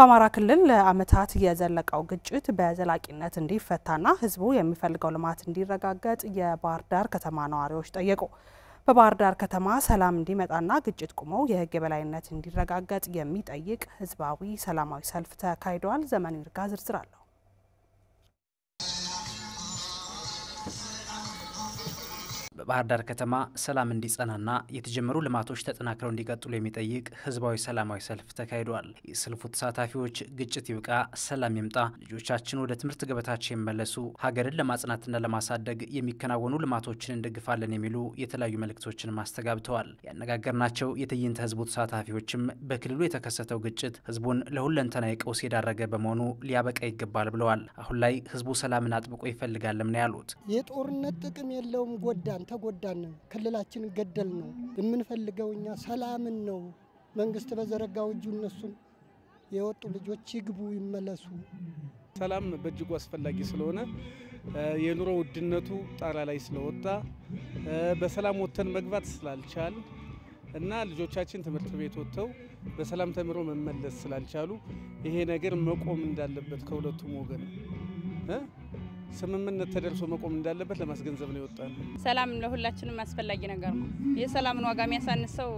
በአማራ ክልል ለዓመታት የዘለቀው ግጭት በዘላቂነት እንዲፈታና ህዝቡ የሚፈልገው ልማት እንዲረጋገጥ የባህር ዳር ከተማ ነዋሪዎች ጠየቁ። በባህር ዳር ከተማ ሰላም እንዲመጣና ግጭት ቆመው የህግ የበላይነት እንዲረጋገጥ የሚጠይቅ ህዝባዊ ሰላማዊ ሰልፍ ተካሂዷል። ዘመን ይርጋ ዝርዝር አለው። በባህር ዳር ከተማ ሰላም እንዲጸናና የተጀመሩ ልማቶች ተጠናክረው እንዲቀጥሉ የሚጠይቅ ህዝባዊ ሰላማዊ ሰልፍ ተካሂዷል። የሰልፉ ተሳታፊዎች ግጭት ይብቃ፣ ሰላም ይምጣ፣ ልጆቻችን ወደ ትምህርት ገበታቸው ይመለሱ፣ ሀገርን ለማጽናትና ለማሳደግ የሚከናወኑ ልማቶችን እንደግፋለን የሚሉ የተለያዩ መልእክቶችን ማስተጋብተዋል። ያነጋገርናቸው የትዕይንተ ህዝቡ ተሳታፊዎችም በክልሉ የተከሰተው ግጭት ህዝቡን ለሁለንተናዊ ቀውስ የዳረገ በመሆኑ ሊያበቃ ይገባል ብለዋል። አሁን ላይ ህዝቡ ሰላምን አጥብቆ ይፈልጋልም ነው ያሉት። የጦርነት ጥቅም የለውም፣ ተጎዳን ክልላችን ገደል ነው የምንፈልገው እኛ ሰላምን ነው። መንግስት በዘረጋው እጁ እነሱን የወጡ ልጆች ይግቡ ይመለሱ። ሰላም በእጅጉ አስፈላጊ ስለሆነ የኑሮ ውድነቱ ጣራ ላይ ስለወጣ በሰላም ወጥተን መግባት ስላልቻል እና ልጆቻችን ትምህርት ቤት ወጥተው በሰላም ተምሮ መመለስ ስላልቻሉ ይሄ ነገር መቆም እንዳለበት ከሁለቱም ወገን ስምምነት ተደርሶ መቆም እንዳለበት ለማስገንዘብ ነው የወጣው። ሰላም ለሁላችንም አስፈላጊ ነገር ነው። የሰላምን ዋጋ የሚያሳንሰው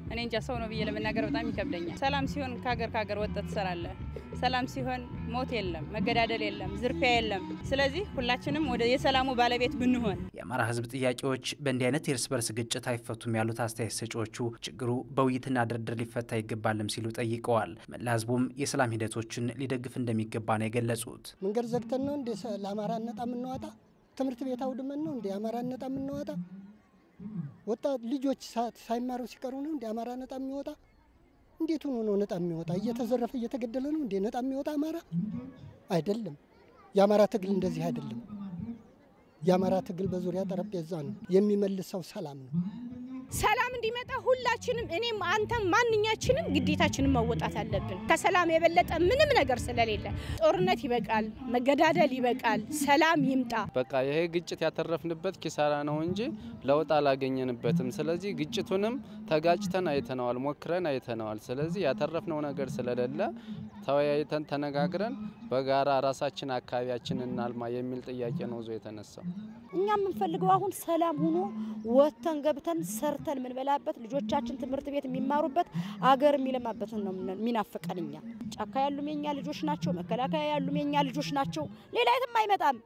እኔ እንጃ ሰው ነው ብዬ ለመናገር በጣም ይከብደኛል። ሰላም ሲሆን ከሀገር ወጥተህ ትሰራለህ። ሰላም ሲሆን ሞት የለም፣ መገዳደል የለም፣ ዝርፊያ የለም። ስለዚህ ሁላችንም ወደ የሰላሙ ባለቤት ብንሆን። የአማራ ህዝብ ጥያቄዎች በእንዲህ አይነት የእርስ በርስ ግጭት አይፈቱም ያሉት አስተያየት ሰጪዎቹ ችግሩ በውይይትና ድርድር ሊፈታ ይገባልም ሲሉ ጠይቀዋል። መላ ህዝቡም የሰላም ሂደቶችን ሊደግፍ እንደሚገባ ነው የገለጹት። መንገድ ዘግተን ነው እንደ ለአማራ ነጣ የምንወጣ? ትምህርት ቤት አውድመን ነው እንደ አማራ ነጣ የምንወጣ? ወጣት ልጆች ሳይማሩ ሲቀሩ ነው እንደ አማራ ነጣ የሚወጣ? እንዴት ሆኖ ነው ነጣ የሚወጣ? እየተዘረፈ እየተገደለ ነው እንደ ነጣ የሚወጣ አማራ? አይደለም። የአማራ ትግል እንደዚህ አይደለም። የአማራ ትግል በዙሪያ ጠረጴዛ ነው የሚመልሰው ሰላም ነው። ሰላም እንዲመጣ ሁላችንም እኔም አንተም ማንኛችንም ግዴታችንን መወጣት አለብን። ከሰላም የበለጠ ምንም ነገር ስለሌለ ጦርነት ይበቃል፣ መገዳደል ይበቃል፣ ሰላም ይምጣ። በቃ ይሄ ግጭት ያተረፍንበት ኪሳራ ነው እንጂ ለውጥ አላገኘንበትም። ስለዚህ ግጭቱንም ተጋጭተን አይተናል፣ ሞክረን አይተናል። ስለዚህ ያተረፍነው ነገር ስለሌለ ተወያይተን ተነጋግረን በጋራ ራሳችን አካባቢያችንን እናልማ የሚል ጥያቄ ነው ዞ የተነሳው። እኛ የምንፈልገው አሁን ሰላም ሆኖ ወተን ገብተን ሰርተን ምንበላበት ልጆቻችን ትምህርት ቤት የሚማሩበት አገር የሚለማበት ነው ሚናፈቀንኛ። ጫካ ያሉም የኛ ልጆች ናቸው፣ መከላከያ ያሉም የኛ ልጆች ናቸው። ሌላ የትም አይመጣም።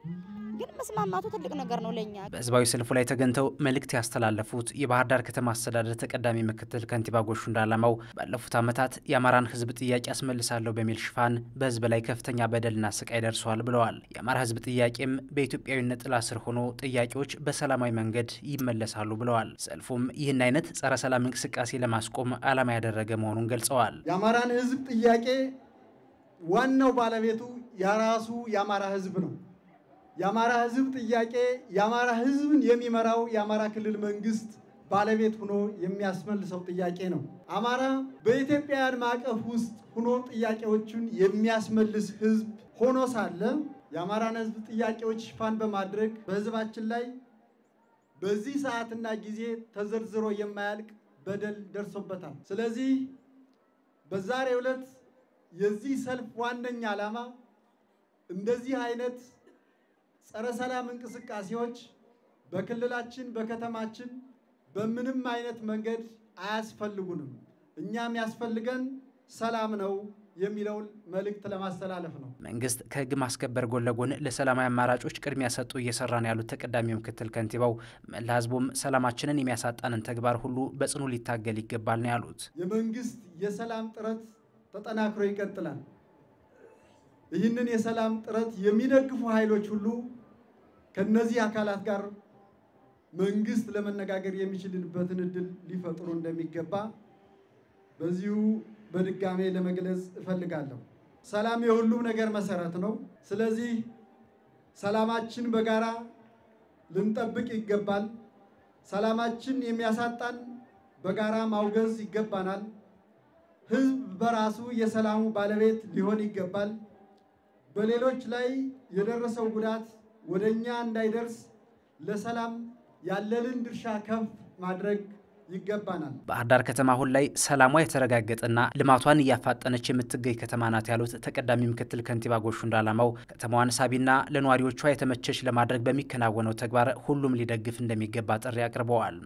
ግን መስማማቱ ትልቅ ነገር ነው ለኛ። በህዝባዊ ሰልፉ ላይ ተገኝተው መልእክት ያስተላለፉት የባህር ዳር ከተማ አስተዳደር ተቀዳሚ ምክትል ከንቲባ ጎሹ እንዳላማው ባለፉት ዓመታት የአማራን ህዝብ ጥያቄ አስመልሳለሁ በሚል ሽፋን በህዝብ ላይ ከፍተኛ በደልና ስቃይ ደርሷል ብለዋል። የአማራ ህዝብ ጥያቄም በኢትዮጵያዊነት ጥላ ስር ሆኖ ጥያቄዎች በሰላማዊ መንገድ ይመለሳሉ ብለዋል። ሰልፉም ይህን አይነት ጸረ ሰላም እንቅስቃሴ ለማስቆም ዓላማ ያደረገ መሆኑን ገልጸዋል። የአማራን ህዝብ ጥያቄ ዋናው ባለቤቱ የራሱ የአማራ ህዝብ ነው። የአማራ ህዝብ ጥያቄ የአማራ ህዝብን የሚመራው የአማራ ክልል መንግስት ባለቤት ሆኖ የሚያስመልሰው ጥያቄ ነው። አማራ በኢትዮጵያውያን ማዕቀፍ ውስጥ ሆኖ ጥያቄዎችን የሚያስመልስ ህዝብ ሆኖ ሳለ የአማራን ህዝብ ጥያቄዎች ሽፋን በማድረግ በህዝባችን ላይ በዚህ ሰዓትና ጊዜ ተዘርዝሮ የማያልቅ በደል ደርሶበታል። ስለዚህ በዛሬው ዕለት የዚህ ሰልፍ ዋነኛ ዓላማ እንደዚህ አይነት ጸረ ሰላም እንቅስቃሴዎች በክልላችን በከተማችን በምንም አይነት መንገድ አያስፈልጉንም። እኛም ያስፈልገን ሰላም ነው የሚለው መልእክት ለማስተላለፍ ነው። መንግስት ከህግ ማስከበር ጎን ለጎን ለሰላማዊ አማራጮች ቅድሚያ ሰጥቶ እየሰራ ነው ያሉት ተቀዳሚ ምክትል ከንቲባው መላ ህዝቡም ሰላማችንን የሚያሳጣንን ተግባር ሁሉ በጽኑ ሊታገል ይገባል ነው ያሉት። የመንግስት የሰላም ጥረት ተጠናክሮ ይቀጥላል። ይህንን የሰላም ጥረት የሚደግፉ ኃይሎች ሁሉ ከነዚህ አካላት ጋር መንግስት ለመነጋገር የሚችልበትን እድል ሊፈጥሩ እንደሚገባ በዚሁ በድጋሜ ለመግለጽ እፈልጋለሁ። ሰላም የሁሉም ነገር መሰረት ነው። ስለዚህ ሰላማችን በጋራ ልንጠብቅ ይገባል። ሰላማችን የሚያሳጣን በጋራ ማውገዝ ይገባናል። ህዝብ በራሱ የሰላሙ ባለቤት ሊሆን ይገባል። በሌሎች ላይ የደረሰው ጉዳት ወደኛ እንዳይደርስ ለሰላም ያለልን ድርሻ ከፍ ማድረግ ይገባናል። ባህር ዳር ከተማ አሁን ላይ ሰላሟ የተረጋገጠና ልማቷን እያፋጠነች የምትገኝ ከተማ ናት ያሉት ተቀዳሚ ምክትል ከንቲባ ጎሹ እንዳላማው ከተማዋን ሳቢና ለነዋሪዎቿ የተመቸች ለማድረግ በሚከናወነው ተግባር ሁሉም ሊደግፍ እንደሚገባ ጥሪ አቅርበዋል።